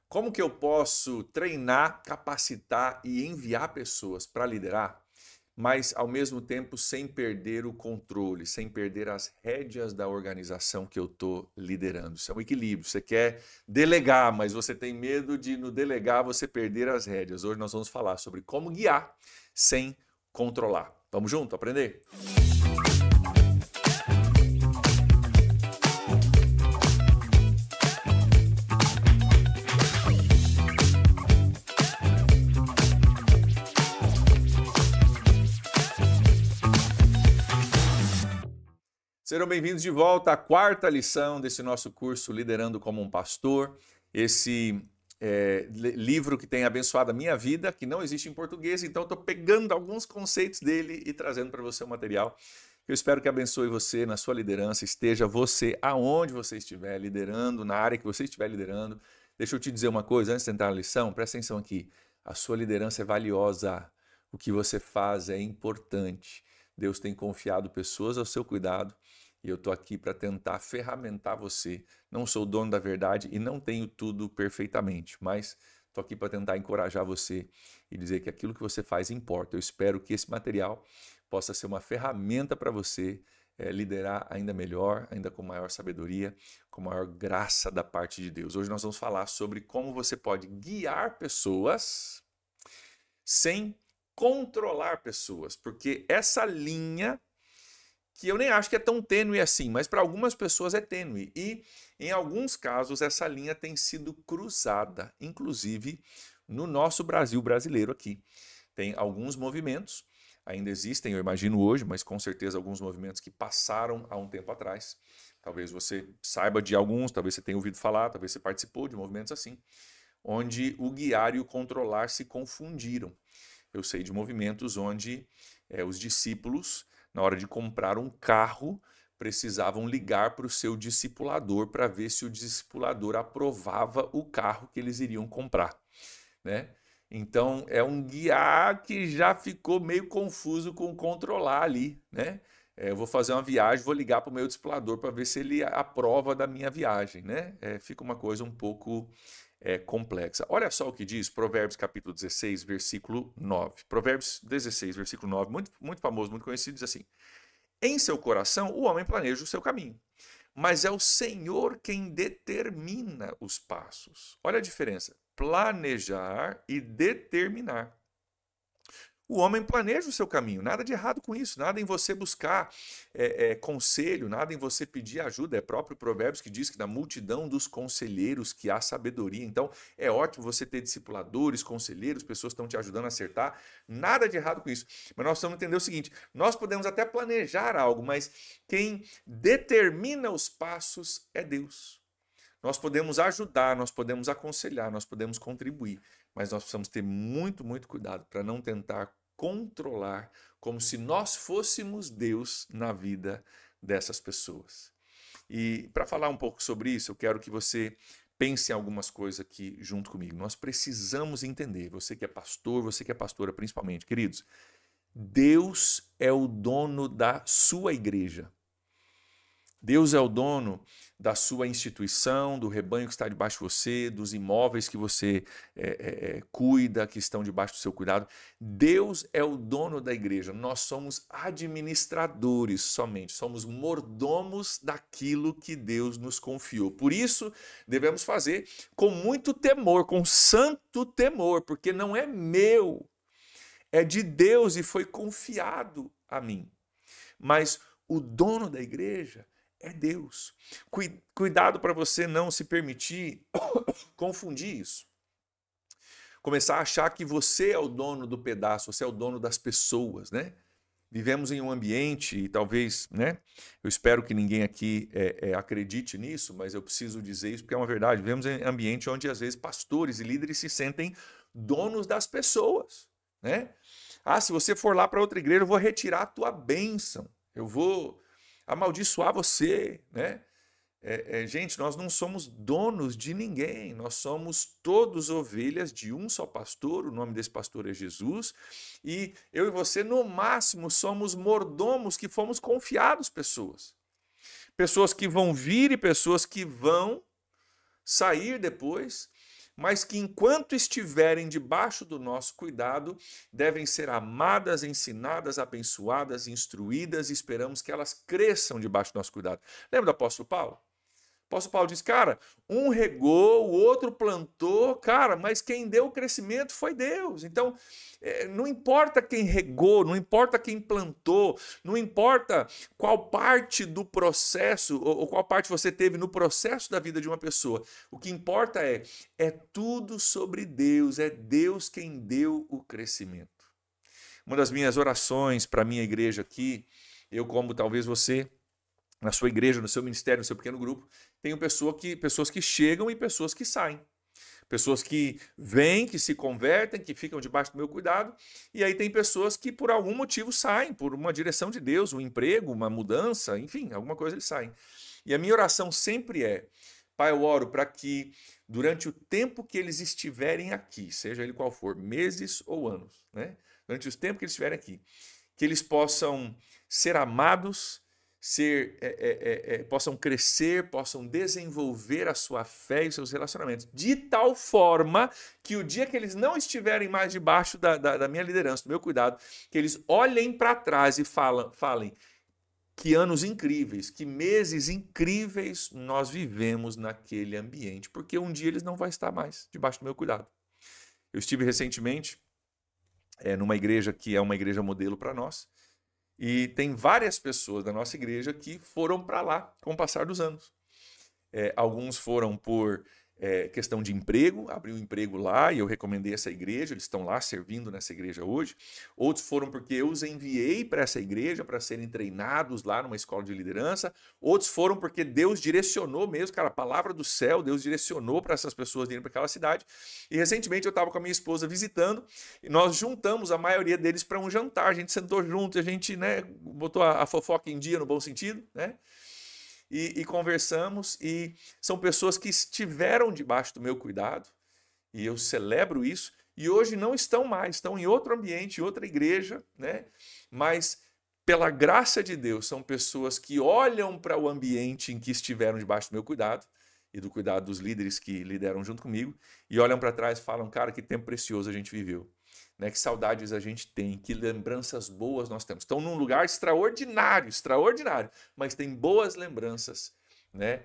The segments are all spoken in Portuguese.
Como que eu posso treinar, capacitar e enviar pessoas para liderar, mas ao mesmo tempo sem perder o controle, sem perder as rédeas da organização que eu estou liderando? Isso é um equilíbrio. Você quer delegar, mas você tem medo de no delegar você perder as rédeas. Hoje nós vamos falar sobre como guiar sem controlar. Vamos junto aprender? Serão bem-vindos de volta à quarta lição desse nosso curso Liderando como um Pastor. Esse livro que tem abençoado a minha vida, que não existe em português, então estou pegando alguns conceitos dele e trazendo para você o material. Eu espero que abençoe você na sua liderança, esteja você aonde você estiver liderando, na área que você estiver liderando. Deixa eu te dizer uma coisa antes de entrar na lição, presta atenção aqui. A sua liderança é valiosa, o que você faz é importante. Deus tem confiado pessoas ao seu cuidado e eu estou aqui para tentar ferramentar você. Não sou o dono da verdade e não tenho tudo perfeitamente, mas estou aqui para tentar encorajar você e dizer que aquilo que você faz importa. Eu espero que esse material possa ser uma ferramenta para você liderar ainda melhor, ainda com maior sabedoria, com maior graça da parte de Deus. Hoje nós vamos falar sobre como você pode guiar pessoas sem controlar pessoas, porque essa linha que eu nem acho que é tão tênue assim, mas para algumas pessoas é tênue e em alguns casos essa linha tem sido cruzada, inclusive no nosso Brasil brasileiro aqui. Tem alguns movimentos, ainda existem, eu imagino hoje, mas com certeza alguns movimentos que passaram há um tempo atrás. Talvez você saiba de alguns, talvez você tenha ouvido falar, talvez você participou de movimentos assim, onde o guiar e o controlar se confundiram. Eu sei de movimentos onde os discípulos, na hora de comprar um carro, precisavam ligar para o seu discipulador para ver se o discipulador aprovava o carro que eles iriam comprar, né? Então, é um guiar que já ficou meio confuso com controlar ali, né? Eu vou fazer uma viagem, vou ligar para o meu discipulador para ver se ele aprova da minha viagem, né? Fica uma coisa um pouco complexa. Olha só o que diz Provérbios capítulo 16, versículo 9. Provérbios 16, versículo 9, muito, muito famoso, muito conhecido, diz assim: em seu coração o homem planeja o seu caminho, mas é o Senhor quem determina os passos. Olha a diferença, planejar e determinar. O homem planeja o seu caminho, nada de errado com isso, nada em você buscar conselho, nada em você pedir ajuda. É próprio Provérbios que diz que na multidão dos conselheiros que há sabedoria. Então é ótimo você ter discipuladores, conselheiros, pessoas que estão te ajudando a acertar, nada de errado com isso. Mas nós precisamos entender o seguinte, nós podemos até planejar algo, mas quem determina os passos é Deus. Nós podemos ajudar, nós podemos aconselhar, nós podemos contribuir, mas nós precisamos ter muito, muito cuidado para não tentar controlar como se nós fôssemos Deus na vida dessas pessoas. E para falar um pouco sobre isso, eu quero que você pense em algumas coisas aqui junto comigo. Nós precisamos entender, você que é pastor, você que é pastora principalmente, queridos, Deus é o dono da sua igreja. Deus é o dono da sua instituição, do rebanho que está debaixo de você, dos imóveis que você cuida, que estão debaixo do seu cuidado. Deus é o dono da igreja. Nós somos administradores somente, somos mordomos daquilo que Deus nos confiou. Por isso, devemos fazer com muito temor, com santo temor, porque não é meu, é de Deus e foi confiado a mim. Mas o dono da igreja é Deus. Cuidado para você não se permitir confundir isso. Começar a achar que você é o dono do pedaço, você é o dono das pessoas, né? Vivemos em um ambiente, e talvez, né? Eu espero que ninguém aqui acredite nisso, mas eu preciso dizer isso porque é uma verdade. Vivemos em um ambiente onde às vezes pastores e líderes se sentem donos das pessoas, né? Ah, se você for lá para outra igreja, eu vou retirar a tua bênção. Eu vou amaldiçoar você, né? Gente, nós não somos donos de ninguém, nós somos todos ovelhas de um só pastor, o nome desse pastor é Jesus, e eu e você, no máximo, somos mordomos que fomos confiados pessoas. Pessoas que vão vir e pessoas que vão sair depois, mas que enquanto estiverem debaixo do nosso cuidado, devem ser amadas, ensinadas, abençoadas, instruídas, e esperamos que elas cresçam debaixo do nosso cuidado. Lembra do apóstolo Paulo? O apóstolo Paulo diz, cara, um regou, o outro plantou, cara, mas quem deu o crescimento foi Deus. Então, não importa quem regou, não importa quem plantou, não importa qual parte do processo, ou qual parte você teve no processo da vida de uma pessoa. O que importa é tudo sobre Deus, é Deus quem deu o crescimento. Uma das minhas orações para a minha igreja aqui, eu como talvez você, na sua igreja, no seu ministério, no seu pequeno grupo, tenho pessoas que chegam e pessoas que saem. Pessoas que vêm, que se convertem, que ficam debaixo do meu cuidado. E aí tem pessoas que por algum motivo saem, por uma direção de Deus, um emprego, uma mudança, enfim, alguma coisa eles saem. E a minha oração sempre é, Pai, eu oro para que durante o tempo que eles estiverem aqui, seja ele qual for, meses ou anos, né? Durante o tempo que eles estiverem aqui, que eles possam ser amados, possam crescer, possam desenvolver a sua fé e os seus relacionamentos, de tal forma que o dia que eles não estiverem mais debaixo da minha liderança, do meu cuidado, que eles olhem para trás e falem que anos incríveis, que meses incríveis nós vivemos naquele ambiente, porque um dia eles não vão estar mais debaixo do meu cuidado. Eu estive recentemente numa igreja que é uma igreja modelo para nós, e tem várias pessoas da nossa igreja que foram para lá com o passar dos anos. Alguns foram por questão de emprego, abriu um emprego lá e eu recomendei essa igreja, eles estão lá servindo nessa igreja hoje. Outros foram porque eu os enviei para essa igreja para serem treinados lá numa escola de liderança. Outros foram porque Deus direcionou mesmo, cara, a palavra do céu, Deus direcionou para essas pessoas irem para aquela cidade. E recentemente eu estava com a minha esposa visitando e nós juntamos a maioria deles para um jantar. A gente sentou junto, a gente, né, botou a fofoca em dia no bom sentido, né? E conversamos, e são pessoas que estiveram debaixo do meu cuidado, e eu celebro isso, e hoje não estão mais, estão em outro ambiente, em outra igreja, né? Mas pela graça de Deus, são pessoas que olham para o ambiente em que estiveram debaixo do meu cuidado, e do cuidado dos líderes que lideram junto comigo, e olham para trás e falam, cara, que tempo precioso a gente viveu. Né, que saudades a gente tem, que lembranças boas nós temos. Estão num lugar extraordinário, extraordinário, mas tem boas lembranças, né,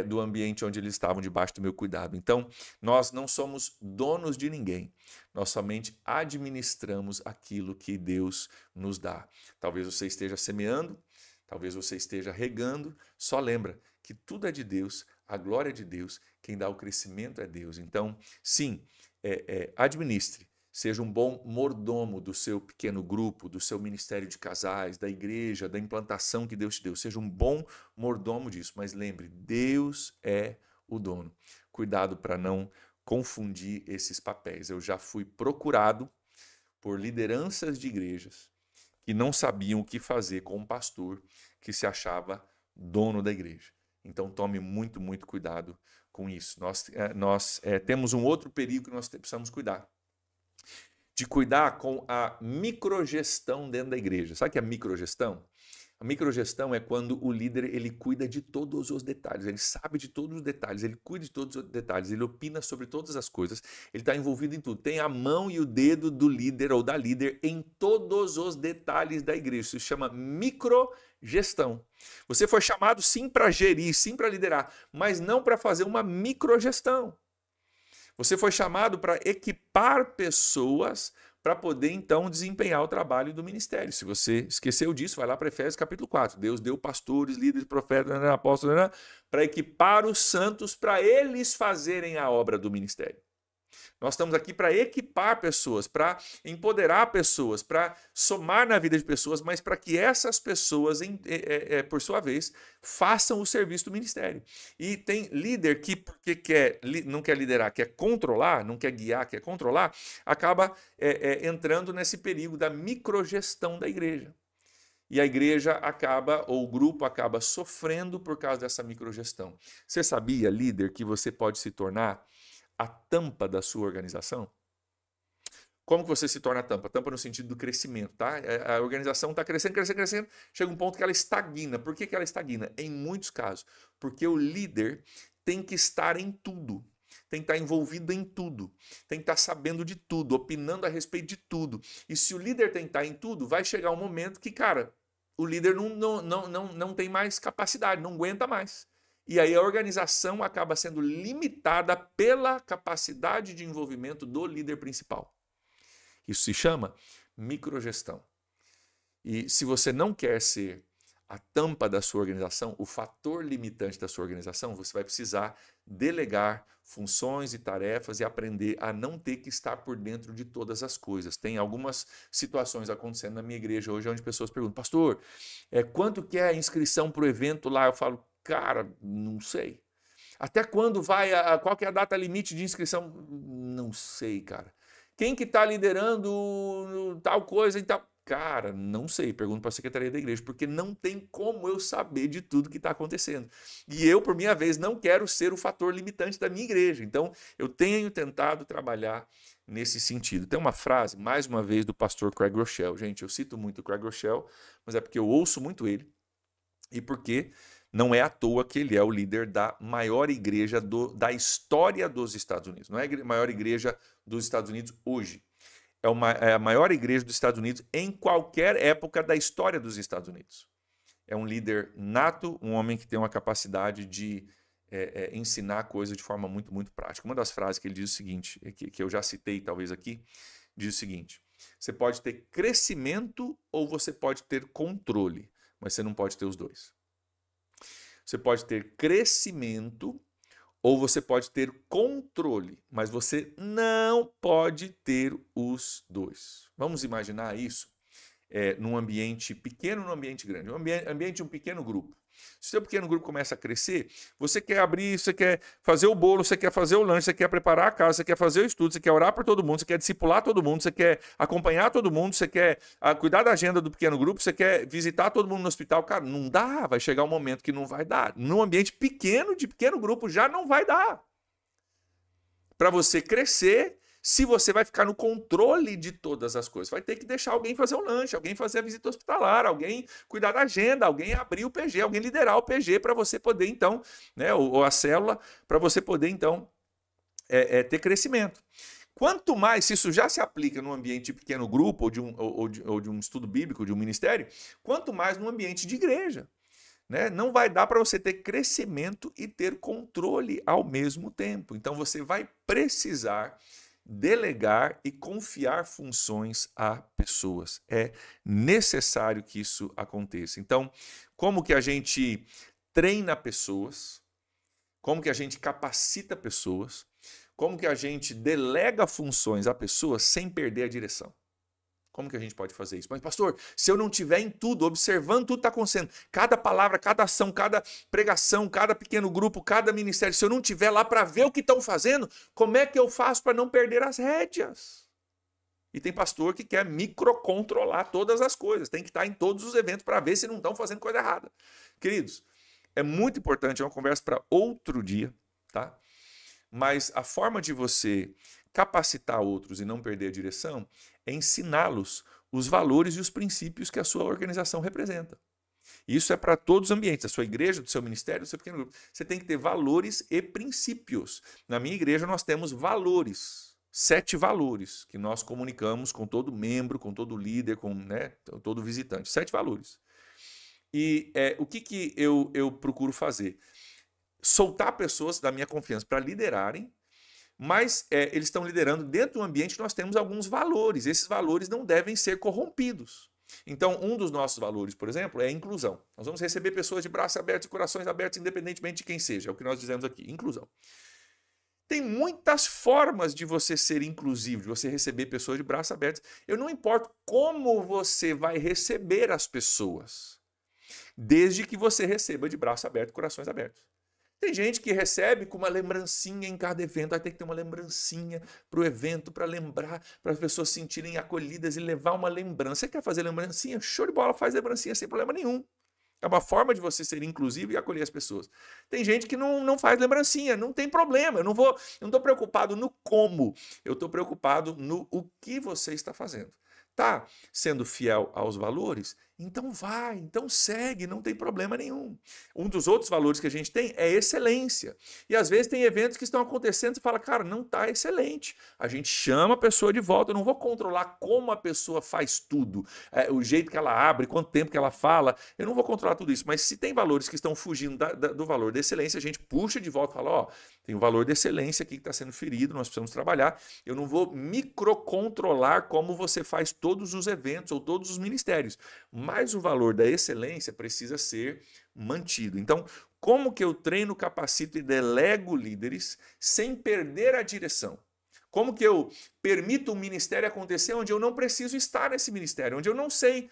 do ambiente onde eles estavam debaixo do meu cuidado. Então, nós não somos donos de ninguém, nós somente administramos aquilo que Deus nos dá. Talvez você esteja semeando, talvez você esteja regando, só lembra que tudo é de Deus, a glória é de Deus, quem dá o crescimento é Deus. Então, sim, administre. Seja um bom mordomo do seu pequeno grupo, do seu ministério de casais, da igreja, da implantação que Deus te deu. Seja um bom mordomo disso. Mas lembre, Deus é o dono. Cuidado para não confundir esses papéis. Eu já fui procurado por lideranças de igrejas que não sabiam o que fazer com um pastor que se achava dono da igreja. Então tome muito, muito cuidado com isso. Nós temos um outro perigo que nós precisamos cuidar. De cuidar com a microgestão dentro da igreja. Sabe o que é microgestão? A microgestão é quando o líder ele cuida de todos os detalhes, ele sabe de todos os detalhes, ele cuida de todos os detalhes, ele opina sobre todas as coisas, ele está envolvido em tudo. Tem a mão e o dedo do líder ou da líder em todos os detalhes da igreja. Isso se chama microgestão. Você foi chamado sim para gerir, sim para liderar, mas não para fazer uma microgestão. Você foi chamado para equipar pessoas para poder, então, desempenhar o trabalho do ministério. Se você esqueceu disso, vai lá para Efésios capítulo 4. Deus deu pastores, líderes, profetas, apóstolos, para equipar os santos, para eles fazerem a obra do ministério. Nós estamos aqui para equipar pessoas, para empoderar pessoas, para somar na vida de pessoas, mas para que essas pessoas, por sua vez, façam o serviço do ministério. E tem líder que, porque não quer liderar, quer controlar, não quer guiar, quer controlar, acaba entrando nesse perigo da microgestão da igreja. E a igreja acaba, ou o grupo acaba sofrendo por causa dessa microgestão. Você sabia, líder, que você pode se tornar a tampa da sua organização? Como que você se torna a tampa? Tampa no sentido do crescimento, tá? A organização está crescendo, crescendo, crescendo, chega um ponto que ela estagna. Por que ela estagna? Em muitos casos, porque o líder tem que estar em tudo. tem que estar envolvido em tudo, tem que estar sabendo de tudo, opinando a respeito de tudo. E se o líder tem que estar em tudo, vai chegar um momento que, cara, o líder não tem mais capacidade, não aguenta mais. E aí a organização acaba sendo limitada pela capacidade de envolvimento do líder principal. Isso se chama microgestão. E se você não quer ser a tampa da sua organização, o fator limitante da sua organização, você vai precisar delegar funções e tarefas e aprender a não ter que estar por dentro de todas as coisas. Tem algumas situações acontecendo na minha igreja hoje onde pessoas perguntam, pastor, quanto que é a inscrição para o evento lá? Eu falo, cara, não sei. Até quando vai, qual que é a data limite de inscrição? Não sei, cara. Quem que está liderando tal coisa e tal? Cara, não sei, pergunto para a secretaria da igreja, porque não tem como eu saber de tudo que está acontecendo. E eu, por minha vez, não quero ser o fator limitante da minha igreja. Então, eu tenho tentado trabalhar nesse sentido. Tem uma frase, mais uma vez, do pastor Craig Groeschel. Gente, eu cito muito o Craig Groeschel, mas é porque eu ouço muito ele e porque não é à toa que ele é o líder da maior igreja da história dos Estados Unidos. Não é a maior igreja dos Estados Unidos hoje. É a maior igreja dos Estados Unidos em qualquer época da história dos Estados Unidos. É um líder nato, um homem que tem uma capacidade de ensinar coisas de forma muito, muito prática. Uma das frases que ele diz o seguinte, que eu já citei talvez aqui, diz o seguinte, você pode ter crescimento ou você pode ter controle, mas você não pode ter os dois. Você pode ter crescimento ou você pode ter controle, mas você não pode ter os dois. Vamos imaginar isso num ambiente pequeno, num ambiente grande. Um ambiente de um pequeno grupo. Se o seu pequeno grupo começa a crescer, você quer abrir, você quer fazer o bolo, você quer fazer o lanche, você quer preparar a casa, você quer fazer o estudo, você quer orar por todo mundo, você quer discipular todo mundo, você quer acompanhar todo mundo, você quer cuidar da agenda do pequeno grupo, você quer visitar todo mundo no hospital. Cara, não dá, vai chegar um momento que não vai dar. Num ambiente pequeno, de pequeno grupo, já não vai dar. Para você crescer, se você vai ficar no controle de todas as coisas, vai ter que deixar alguém fazer o lanche, alguém fazer a visita hospitalar, alguém cuidar da agenda, alguém abrir o PG, alguém liderar o PG para você poder então, né, ou a célula, para você poder então ter crescimento. Quanto mais, se isso já se aplica num ambiente de pequeno grupo ou de um estudo bíblico, de um ministério, quanto mais num ambiente de igreja. Né? Não vai dar para você ter crescimento e ter controle ao mesmo tempo. Então você vai precisar delegar e confiar funções a pessoas. É necessário que isso aconteça. Então, como que a gente treina pessoas? Como que a gente capacita pessoas? Como que a gente delega funções a pessoas sem perder a direção? Como que a gente pode fazer isso? Mas, pastor, se eu não estiver em tudo, observando tudo que está acontecendo, cada palavra, cada ação, cada pregação, cada pequeno grupo, cada ministério, se eu não estiver lá para ver o que estão fazendo, como é que eu faço para não perder as rédeas? E tem pastor que quer microcontrolar todas as coisas, tem que estar em todos os eventos para ver se não estão fazendo coisa errada. Queridos, é muito importante, é uma conversa para outro dia, tá? Mas a forma de você capacitar outros e não perder a direção é ensiná-los os valores e os princípios que a sua organização representa. Isso é para todos os ambientes, da sua igreja, do seu ministério, do seu pequeno grupo. Você tem que ter valores e princípios. Na minha igreja nós temos valores, 7 valores que nós comunicamos com todo membro, com todo líder, com todo visitante. 7 valores. E o que eu procuro fazer? Soltar pessoas da minha confiança para liderarem, mas eles estão liderando dentro do ambiente, nós temos alguns valores. Esses valores não devem ser corrompidos. Então, um dos nossos valores, por exemplo, é a inclusão. Nós vamos receber pessoas de braços abertos e corações abertos, independentemente de quem seja. É o que nós dizemos aqui, inclusão. Tem muitas formas de você ser inclusivo, de você receber pessoas de braços abertos. Eu não importo como você vai receber as pessoas, desde que você receba de braços abertos e corações abertos. Tem gente que recebe com uma lembrancinha em cada evento, vai ter que ter uma lembrancinha para o evento, para lembrar, para as pessoas se sentirem acolhidas e levar uma lembrança. Você quer fazer lembrancinha? Show de bola, faz lembrancinha sem problema nenhum. É uma forma de você ser inclusivo e acolher as pessoas. Tem gente que não faz lembrancinha, não tem problema. Eu não estou preocupado no como, eu estou preocupado no o que você está fazendo. Tá sendo fiel aos valores? Então vai, então segue, não tem problema nenhum. Um dos outros valores que a gente tem é excelência. E às vezes tem eventos que estão acontecendo e fala, cara, não está excelente. A gente chama a pessoa de volta, eu não vou controlar como a pessoa faz tudo, o jeito que ela abre, quanto tempo que ela fala, eu não vou controlar tudo isso. Mas se tem valores que estão fugindo do valor da excelência, a gente puxa de volta e fala, ó, tem o valor da excelência aqui que está sendo ferido, nós precisamos trabalhar. Eu não vou microcontrolar como você faz todos os eventos ou todos os ministérios. Mas o valor da excelência precisa ser mantido. Então, como que eu treino, capacito e delego líderes sem perder a direção? Como que eu permito um ministério acontecer onde eu não preciso estar nesse ministério, onde eu não sei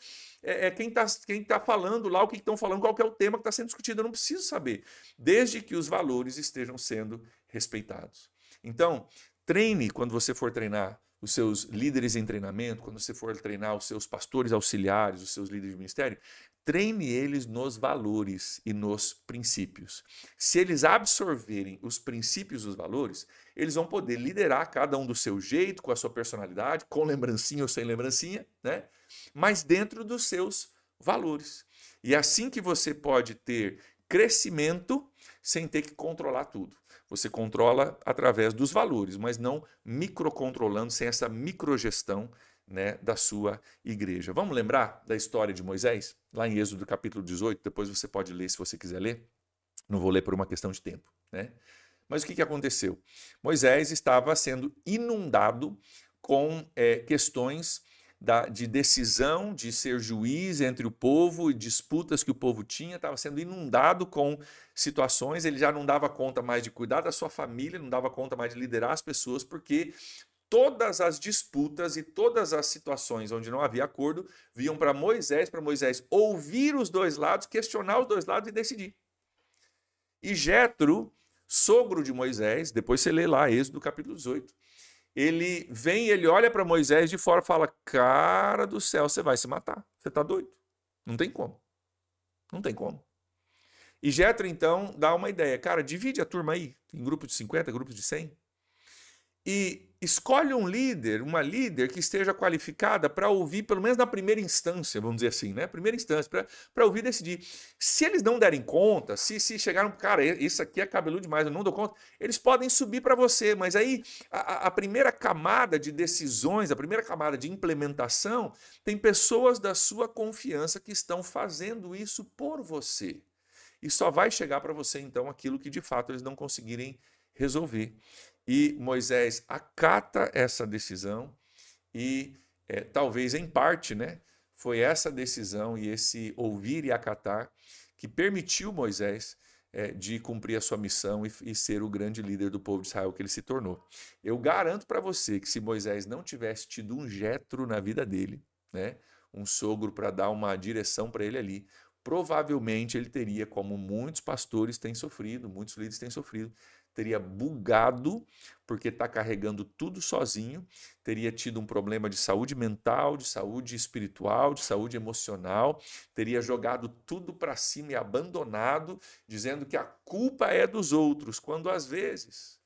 quem tá falando lá, o que estão falando, qual que é o tema que está sendo discutido, eu não preciso saber, desde que os valores estejam sendo respeitados. Então, treine quando você for treinar os seus líderes em treinamento, quando você for treinar os seus pastores auxiliares, os seus líderes de ministério, treine eles nos valores e nos princípios. Se eles absorverem os princípios e os valores, eles vão poder liderar cada um do seu jeito, com a sua personalidade, com lembrancinha ou sem lembrancinha, né? Mas dentro dos seus valores. E é assim que você pode ter crescimento sem ter que controlar tudo. Você controla através dos valores, mas não microcontrolando, sem essa microgestão, né, da sua igreja. Vamos lembrar da história de Moisés? Lá em Êxodo capítulo 18, depois você pode ler se você quiser ler. Não vou ler por uma questão de tempo, né? Mas o que aconteceu? Moisés estava sendo inundado com questões de decisão, de ser juiz entre o povo e disputas que o povo tinha, estava sendo inundado com situações, ele já não dava conta mais de cuidar da sua família, não dava conta mais de liderar as pessoas, porque todas as disputas e todas as situações onde não havia acordo vinham para Moisés ouvir os dois lados, questionar os dois lados e decidir. E Jetro, sogro de Moisés, depois você lê lá, Êxodo capítulo 18, ele vem, ele olha para Moisés de fora e fala, cara do céu, você vai se matar, você está doido, não tem como, não tem como. E Jetro então dá uma ideia, cara, divide a turma aí, em grupos de 50, grupos de 100, e escolhe um líder, uma líder que esteja qualificada para ouvir, pelo menos na primeira instância, vamos dizer assim, né? Primeira instância, para ouvir e decidir. Se eles não derem conta, se chegaram, cara, isso aqui é cabeludo demais, eu não dou conta, eles podem subir para você, mas aí a primeira camada de decisões, a primeira camada de implementação, tem pessoas da sua confiança que estão fazendo isso por você. E só vai chegar para você, então, aquilo que de fato eles não conseguirem resolver. E Moisés acata essa decisão e talvez em parte, né, foi essa decisão e esse ouvir e acatar que permitiu Moisés de cumprir a sua missão e ser o grande líder do povo de Israel que ele se tornou. Eu garanto para você que se Moisés não tivesse tido um Jetro na vida dele, né, um sogro para dar uma direção para ele ali, provavelmente ele teria, como muitos pastores têm sofrido, muitos líderes têm sofrido, teria bugado, porque está carregando tudo sozinho, teria tido um problema de saúde mental, de saúde espiritual, de saúde emocional, teria jogado tudo para cima e abandonado, dizendo que a culpa é dos outros, quando às vezes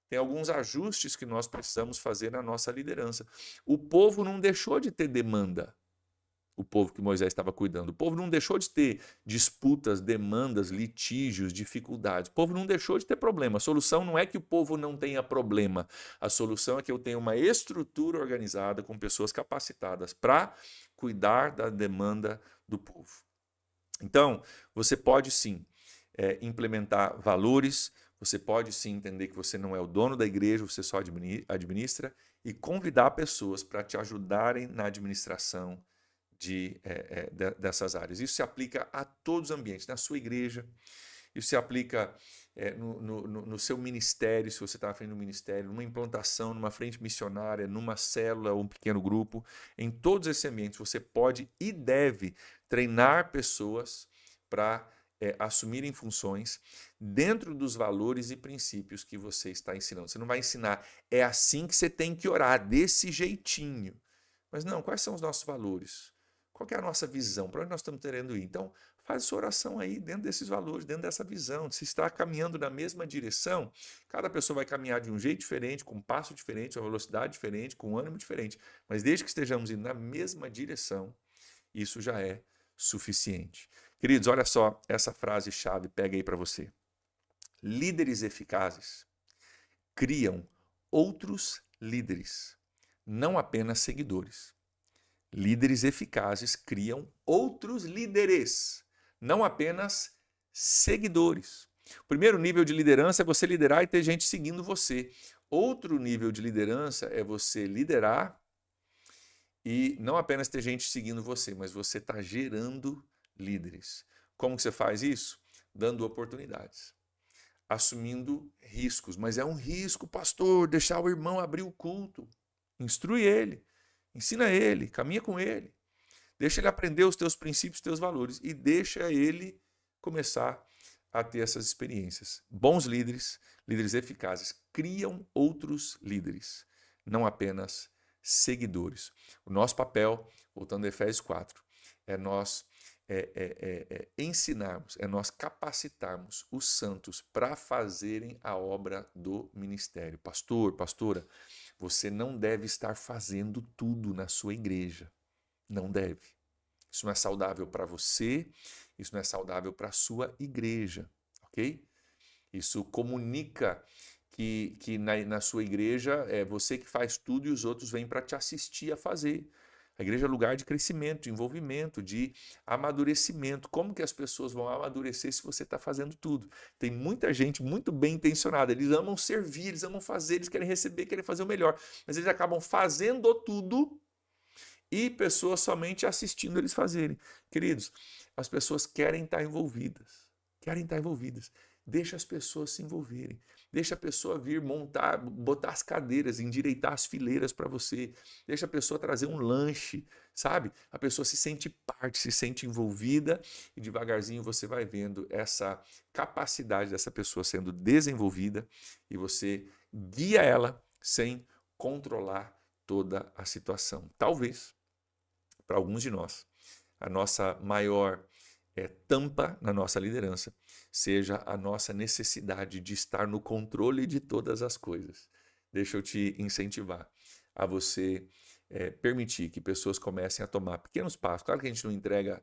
tem alguns ajustes que nós precisamos fazer na nossa liderança. O povo não deixou de ter demanda. O povo que Moisés estava cuidando. O povo não deixou de ter disputas, demandas, litígios, dificuldades. O povo não deixou de ter problema. A solução não é que o povo não tenha problema. A solução é que eu tenha uma estrutura organizada com pessoas capacitadas para cuidar da demanda do povo. Então, você pode sim implementar valores, você pode sim entender que você não é o dono da igreja, você só administra, e convidar pessoas para te ajudarem na administração dessas áreas. Isso se aplica a todos os ambientes, na sua igreja, isso se aplica no seu ministério, se você está à frente do ministério, numa implantação, numa frente missionária, numa célula ou um pequeno grupo. Em todos esses ambientes você pode e deve treinar pessoas para assumirem funções dentro dos valores e princípios que você está ensinando. Você não vai ensinar, é assim que você tem que orar, desse jeitinho. Mas não, quais são os nossos valores? Qual que é a nossa visão? Para onde nós estamos querendo ir? Então, faz sua oração aí dentro desses valores, dentro dessa visão. Se está caminhando na mesma direção, cada pessoa vai caminhar de um jeito diferente, com um passo diferente, uma velocidade diferente, com um ânimo diferente. Mas desde que estejamos indo na mesma direção, isso já é suficiente. Queridos, olha só essa frase-chave, pega aí para você. Líderes eficazes criam outros líderes, não apenas seguidores. Líderes eficazes criam outros líderes, não apenas seguidores. O primeiro nível de liderança é você liderar e ter gente seguindo você. Outro nível de liderança é você liderar e não apenas ter gente seguindo você, mas você está gerando líderes. Como que você faz isso? Dando oportunidades, assumindo riscos. Mas é um risco, pastor, deixar o irmão abrir o culto. Instrui ele, ensina ele, caminha com ele. Deixa ele aprender os teus princípios, os teus valores e deixa ele começar a ter essas experiências. Bons líderes, líderes eficazes, criam outros líderes, não apenas seguidores. O nosso papel, voltando a Efésios 4, é nós ensinarmos, é nós capacitarmos os santos para fazerem a obra do ministério. Pastor, pastora, você não deve estar fazendo tudo na sua igreja. Não deve. Isso não é saudável para você, isso não é saudável para a sua igreja, ok? Isso comunica que na sua igreja é você que faz tudo e os outros vêm para te assistir a fazer. A igreja é lugar de crescimento, de envolvimento, de amadurecimento. Como que as pessoas vão amadurecer se você está fazendo tudo? Tem muita gente muito bem intencionada, eles amam servir, eles amam fazer, eles querem receber, querem fazer o melhor, mas eles acabam fazendo tudo e pessoas somente assistindo eles fazerem. Queridos, as pessoas querem estar envolvidas, querem estar envolvidas. Deixa as pessoas se envolverem. Deixa a pessoa vir montar, botar as cadeiras, endireitar as fileiras para você. Deixa a pessoa trazer um lanche, sabe? A pessoa se sente parte, se sente envolvida e devagarzinho você vai vendo essa capacidade dessa pessoa sendo desenvolvida e você guia ela sem controlar toda a situação. Talvez, para alguns de nós, a nossa maior tampa na nossa liderança seja a nossa necessidade de estar no controle de todas as coisas. Deixa eu te incentivar a você permitir que pessoas comecem a tomar pequenos passos. Claro que a gente não entrega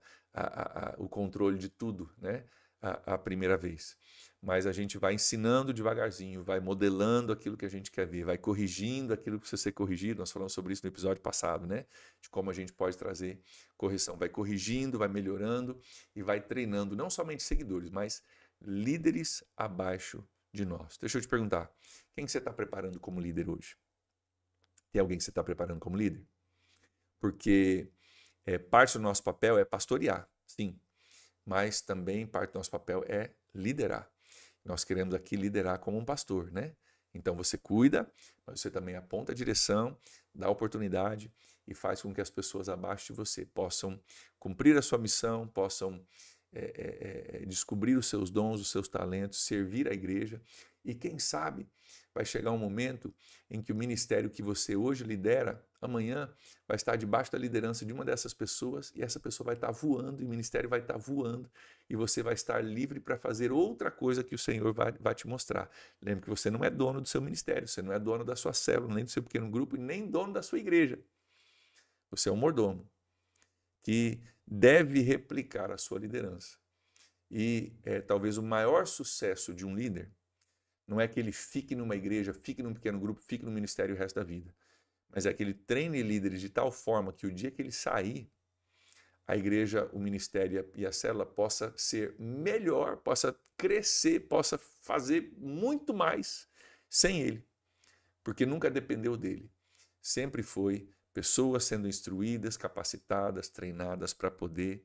o controle de tudo, né, a primeira vez, mas a gente vai ensinando devagarzinho, vai modelando aquilo que a gente quer ver, vai corrigindo aquilo que precisa ser corrigido. Nós falamos sobre isso no episódio passado, né? De como a gente pode trazer correção. Vai corrigindo, vai melhorando e vai treinando não somente seguidores, mas líderes abaixo de nós. Deixa eu te perguntar, quem que você está preparando como líder hoje? Tem alguém que você está preparando como líder? Porque parte do nosso papel é pastorear, sim, mas também parte do nosso papel é liderar. Nós queremos aqui liderar como um pastor, né? Então você cuida, mas você também aponta a direção, dá oportunidade e faz com que as pessoas abaixo de você possam cumprir a sua missão, possam descobrir os seus dons, os seus talentos, servir a igreja. E quem sabe vai chegar um momento em que o ministério que você hoje lidera, amanhã vai estar debaixo da liderança de uma dessas pessoas e essa pessoa vai estar voando, e o ministério vai estar voando e você vai estar livre para fazer outra coisa que o Senhor vai te mostrar. Lembre que você não é dono do seu ministério, você não é dono da sua célula, nem do seu pequeno grupo e nem dono da sua igreja. Você é um mordomo que deve replicar a sua liderança. E talvez o maior sucesso de um líder não é que ele fique numa igreja, fique num pequeno grupo, fique no ministério o resto da vida. Mas é que ele treine líderes de tal forma que o dia que ele sair, a igreja, o ministério e a célula possa ser melhor, possa crescer, possa fazer muito mais sem ele. Porque nunca dependeu dele. Sempre foi pessoas sendo instruídas, capacitadas, treinadas para poder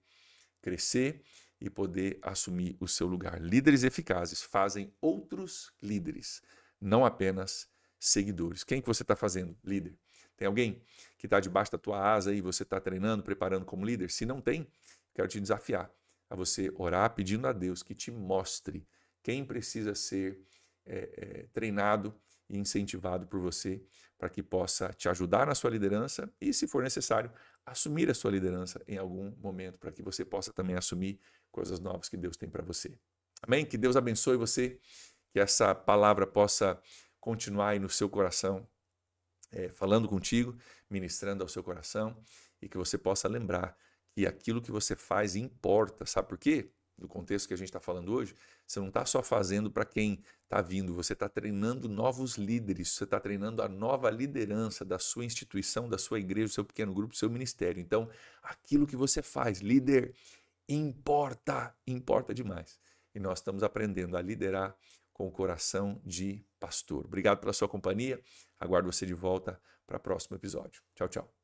crescer e poder assumir o seu lugar. Líderes eficazes fazem outros líderes, não apenas seguidores. Quem que você está fazendo líder? Tem alguém que está debaixo da tua asa e você está treinando, preparando como líder? Se não tem, quero te desafiar a você orar pedindo a Deus que te mostre quem precisa ser treinado e incentivado por você para que possa te ajudar na sua liderança e, se for necessário, assumir a sua liderança em algum momento para que você possa também assumir coisas novas que Deus tem para você. Amém? Que Deus abençoe você, que essa palavra possa continuar aí no seu coração, falando contigo, ministrando ao seu coração e que você possa lembrar que aquilo que você faz importa. Sabe por quê? No contexto que a gente está falando hoje, você não está só fazendo para quem está vindo, você está treinando novos líderes, você está treinando a nova liderança da sua instituição, da sua igreja, do seu pequeno grupo, do seu ministério. Então, aquilo que você faz, líder, importa, importa demais. E nós estamos aprendendo a liderar com o coração de pastor. Obrigado pela sua companhia. Aguardo você de volta para o próximo episódio. Tchau, tchau.